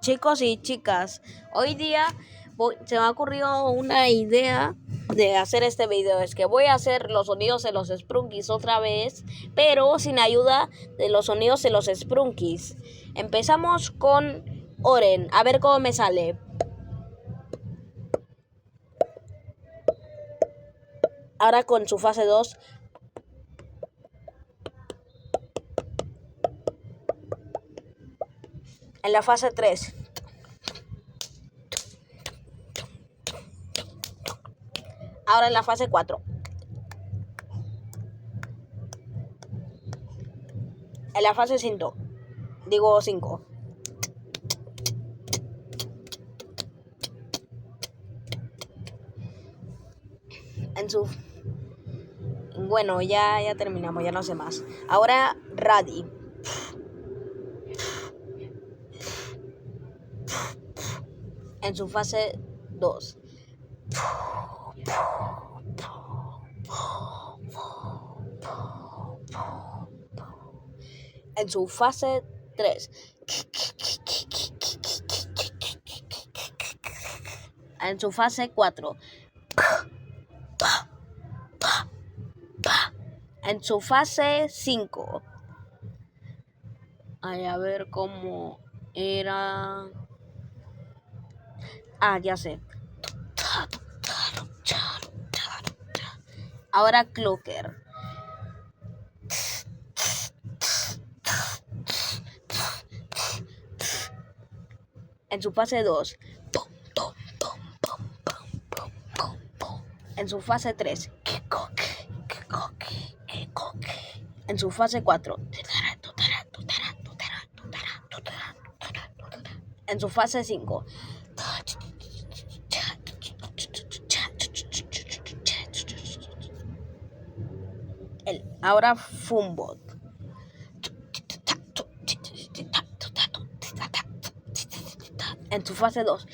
Chicos y chicas, hoy día se me ha ocurrido una idea de hacer este video. Es que voy a hacer los sonidos de los Sprunkies otra vez, pero sin ayuda de los sonidos de los Sprunkies. Empezamos con Oren, a ver cómo me sale. Ahora con su fase 2. En la fase 3. Ahora en la fase 4. En la fase 5. Digo 5. En su... Bueno, ya terminamos, ya no sé más. Ahora Radi. En su fase 2. En su fase 3. En su fase 4. En su fase 5. Ay, a ver cómo era. Ah, ya sé. Ahora Clocker. En su fase 2. En su fase 3. En su fase 4. En su fase 5. Ahora Fumbot. En su fase 2.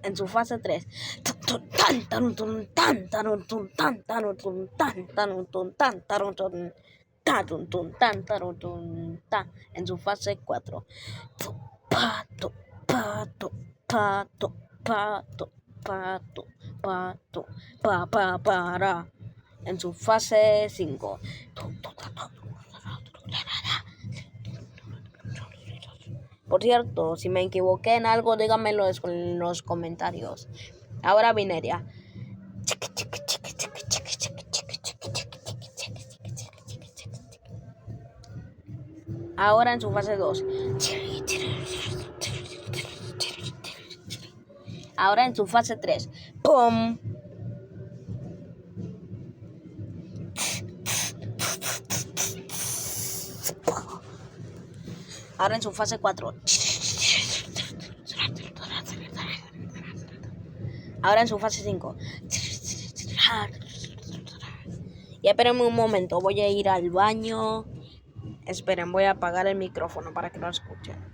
En su fase 3. En su fase 4. Pato, pato, pato, pato, pato, pato, para. En su fase 5. Por cierto, si me equivoqué en algo, díganmelo en los comentarios. Ahora Vineria. Ahora en su fase 2. Ahora en su fase 3. ¡Pum! Ahora en su fase 4. Ahora en su fase 5. Y espérenme un momento, voy a ir al baño. Esperen, voy a apagar el micrófono para que no escuchen.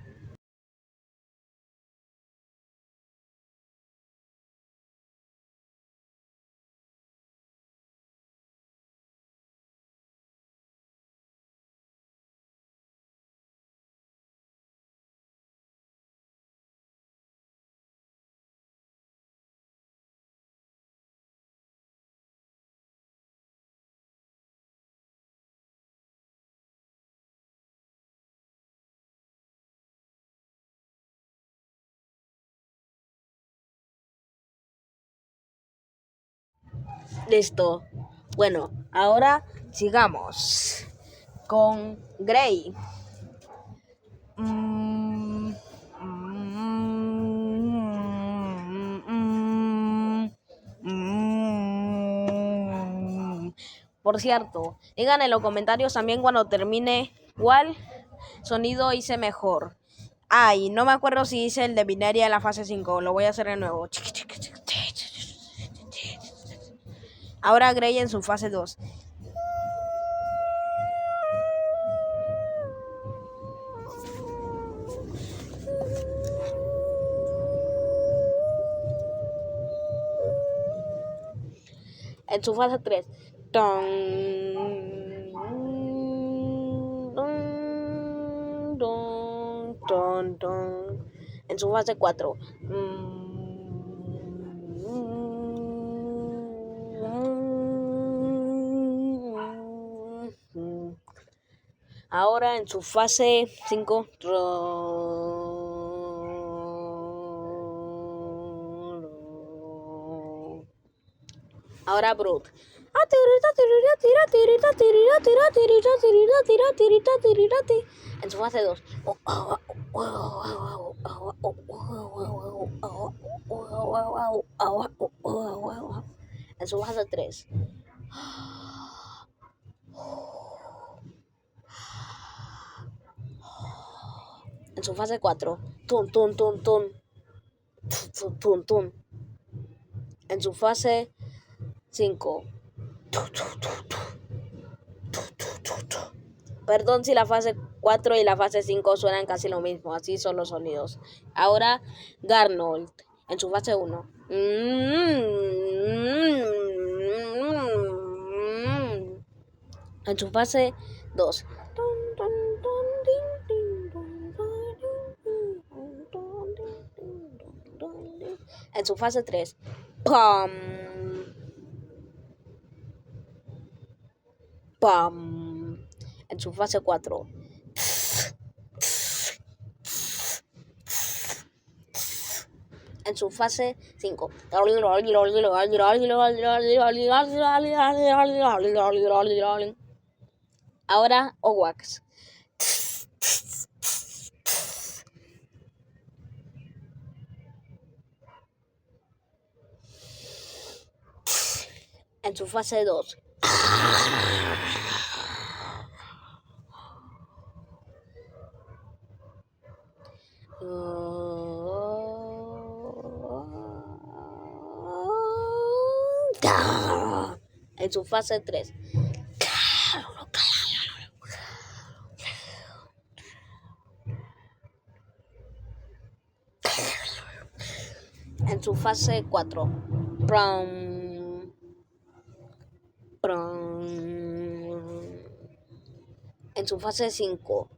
Listo. Bueno, ahora sigamos con Gray. Por cierto, digan en los comentarios también cuando termine cuál sonido hice mejor. Y no me acuerdo si hice el de Vineria en la fase 5. Lo voy a hacer de nuevo. Ahora Gray en su fase 2. En su fase 3. En su fase 4. Ahora en su fase 5. Ahora Brute. En su fase 2. En su fase 3. En su fase 4. En su fase 5. Perdón si la fase 4 y la fase 5 suenan casi lo mismo, así son los sonidos. Ahora Garnold en su fase 1. En su fase 2. En su fase 3. ¡Pam! ¡Pam! En su fase 4. En su fase 5. Ahora Owax. En su fase 2. En su fase 3. En su fase 4. En su fase 5.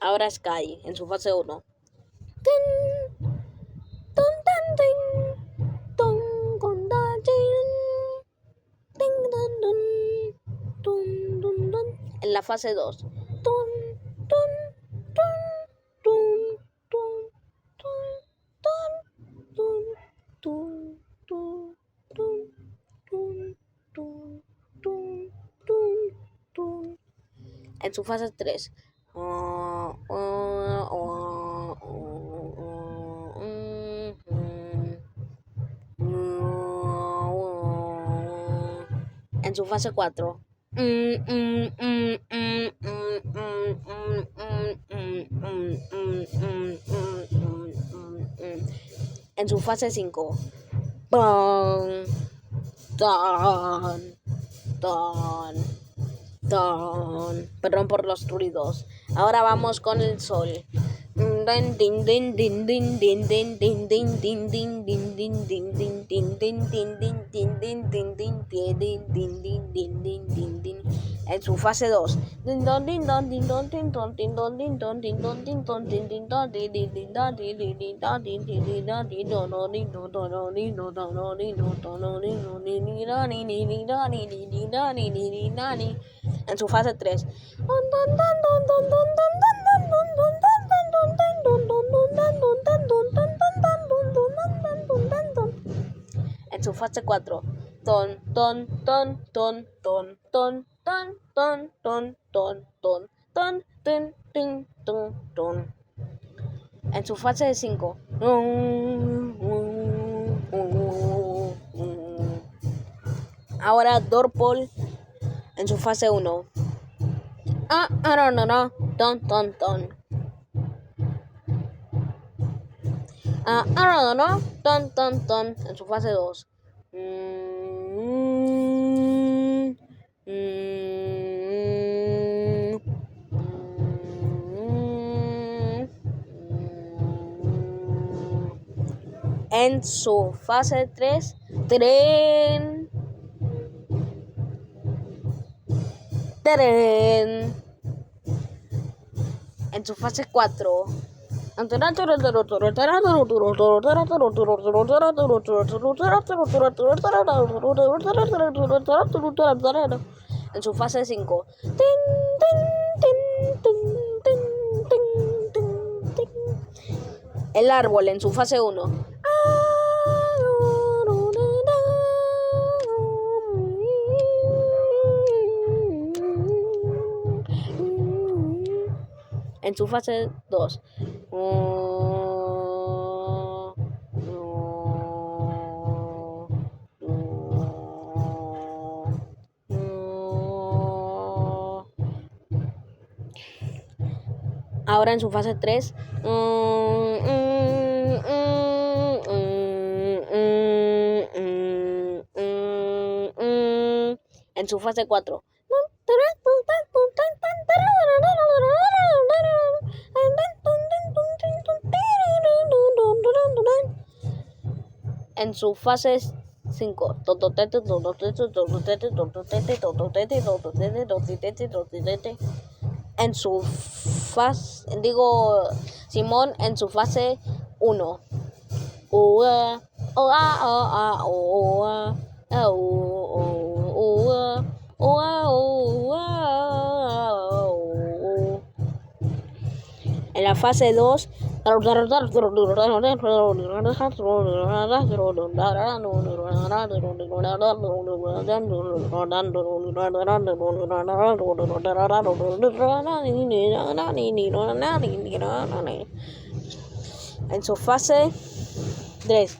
Ahora Sky en su fase 1. En la fase 2. En su fase 3. En su fase 4. En su fase 5. Perdón por los ruidos. Ahora vamos con el sol. En su fase 2. En su fase 3. En su fase 4. En su fase 5. Ahora Dorpol en su fase 1. En su fase 2. En su fase 3. Tren. ¡Teren! En su fase 4. En su fase 5. El árbol en su fase 1. En su fase 2. Ahora en su fase 3. En su fase 4. En su fase 5. En su fase, Simón en su fase 1. En la fase 2. En su fase 3.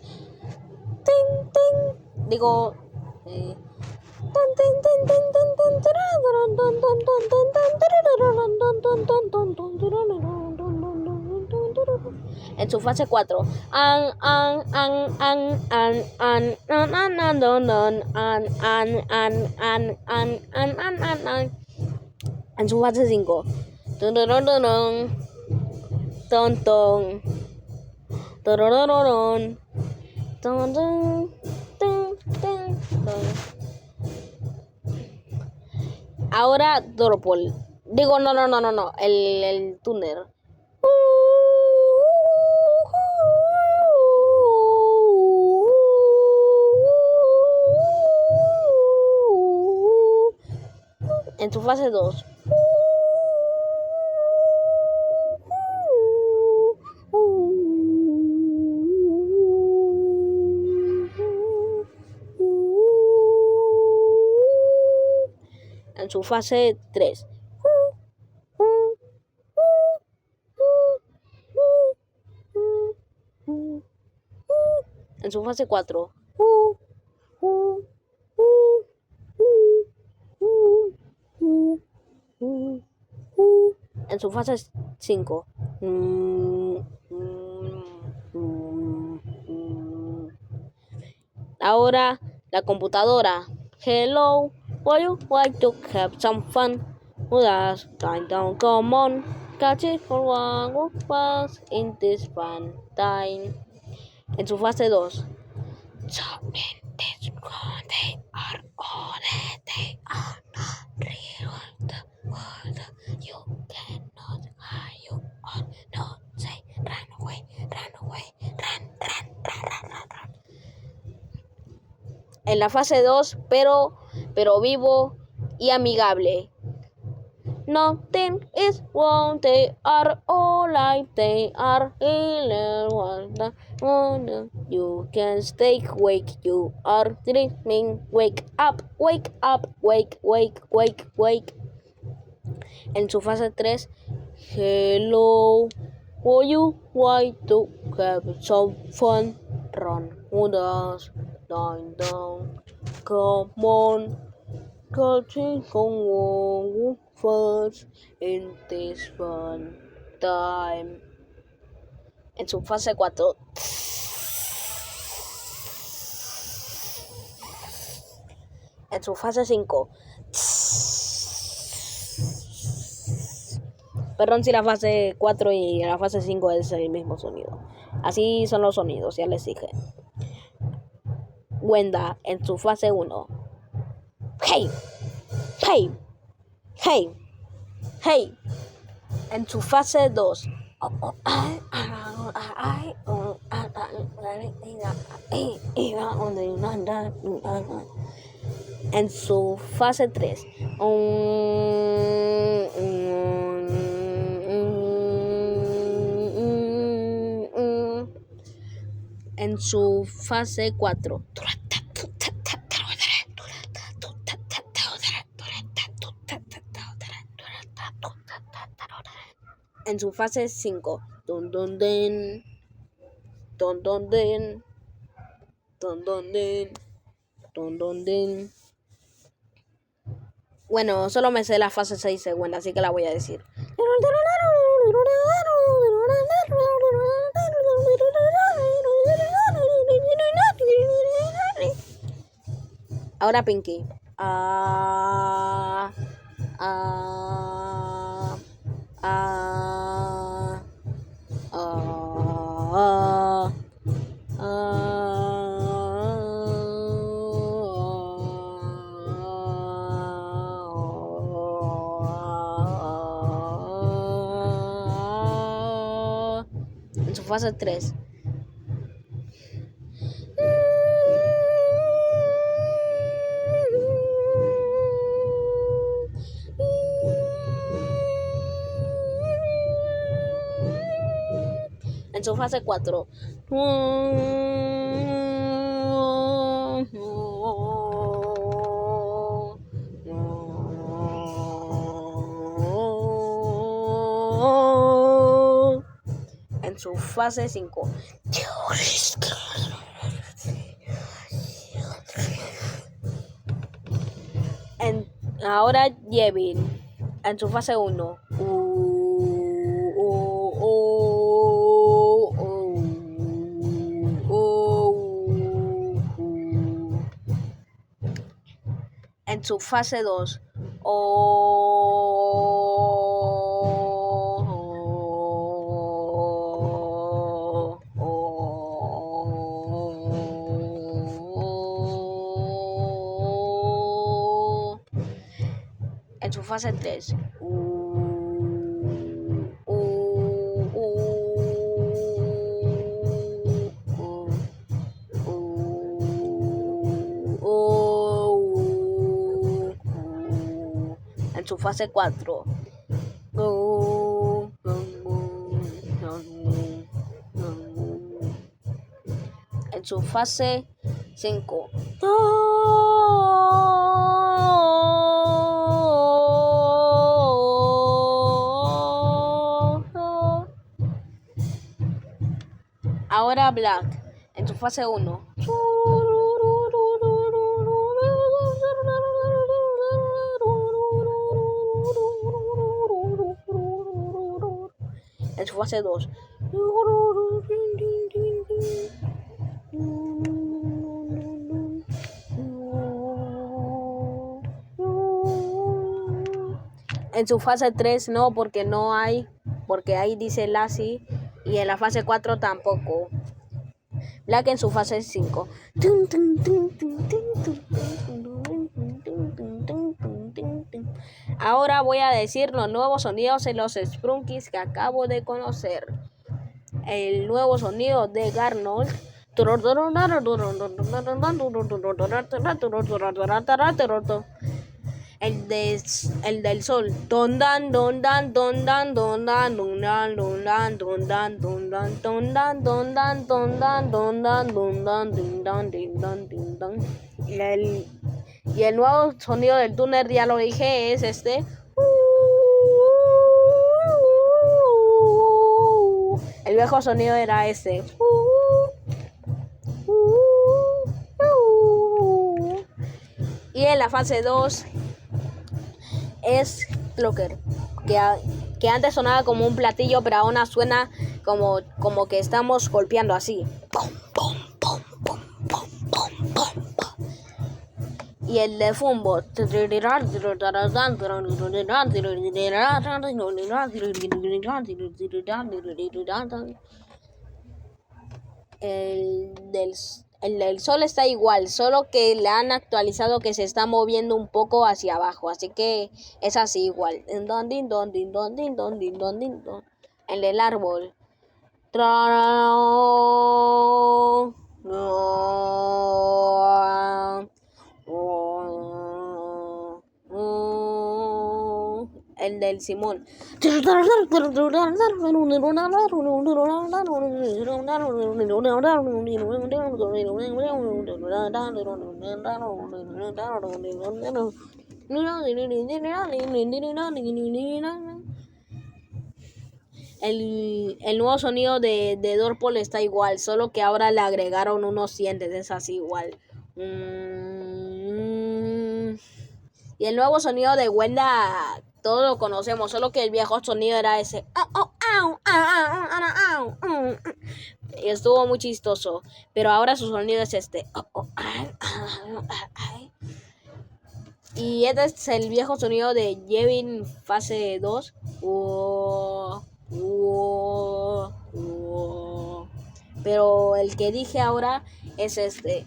En su fase 4. En su fase 5. Ahora Doropol. No. El túnel. En su fase 2. En su fase 3. En su fase 4. En su fase 5. Ahora la computadora. Hello, would you like to have some fun with us? Come on, catch it for one of us in this fun time. En su fase 2. So in this one they are all they are not real. The world you cannot hide. You all not say run away, run. En la fase 2, pero vivo y amigable. Nothing is wrong, they are all like they are in one. You can stay awake, you are dreaming. Wake up. En su fase 3, hello, would you like to have some fun? Run with us, down, come on, catching on first in this fun time. En su fase 4. En su fase 5. Perdón si la fase 4 y la fase 5 es el mismo sonido. Así son los sonidos, ya les dije. Wenda en su fase 1. Hey. Hey, hey, en su fase 2. En su fase 3. En su fase 4. En su fase 5. Don don den. Don don den. Don don den. Don don den. Bueno, solo me sé la fase 6 segunda, así que la voy a decir. Ahora Pinky. En su fase 3. En su fase 4. En su fase 5. Ahora Yevin. En su fase 1. En su fase 2. En su fase 3. En su fase 4. En su fase 5. Ahora Black. En su fase 1. En su fase 2. En su fase 3 no, porque no hay, porque ahí dice Lassie, y en la fase 4 tampoco. Black en su fase 5. Ahora voy a decir los nuevos sonidos en los Sprunkies que acabo de conocer. El nuevo sonido de Garnold. El del sol. Don dan don dan don dan don dan don dan don dan don dan don dan don dan don dan don dan don dan don dan din dan din dan din dan. Y el nuevo sonido del túnel, ya lo dije, es este. El viejo sonido era este. Y en la fase 2 es Clocker, que antes sonaba como un platillo, pero ahora suena como que estamos golpeando así. Y el de Fumbo. el del sol está igual, solo que le han actualizado que se está moviendo un poco hacia abajo, así que es así igual. El del árbol. El del Simón. El nuevo sonido de Dorpol está igual, solo que ahora le agregaron unos dientes, es así igual. Y el nuevo sonido de Wenda, todos lo conocemos, solo que el viejo sonido era ese. Y estuvo muy chistoso, pero ahora su sonido es este. Y este es el viejo sonido de Yevin fase 2. Pero el que dije ahora es este.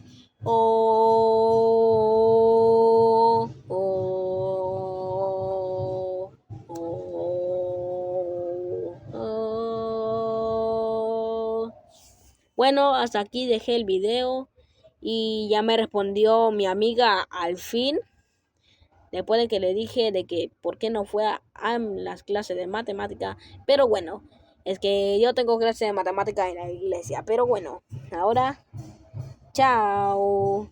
Bueno, hasta aquí dejé el video y ya me respondió mi amiga al fin. Después de que le dije de que por qué no fue a las clases de matemática. Pero bueno, es que yo tengo clases de matemática en la iglesia. Pero bueno, ahora, chao.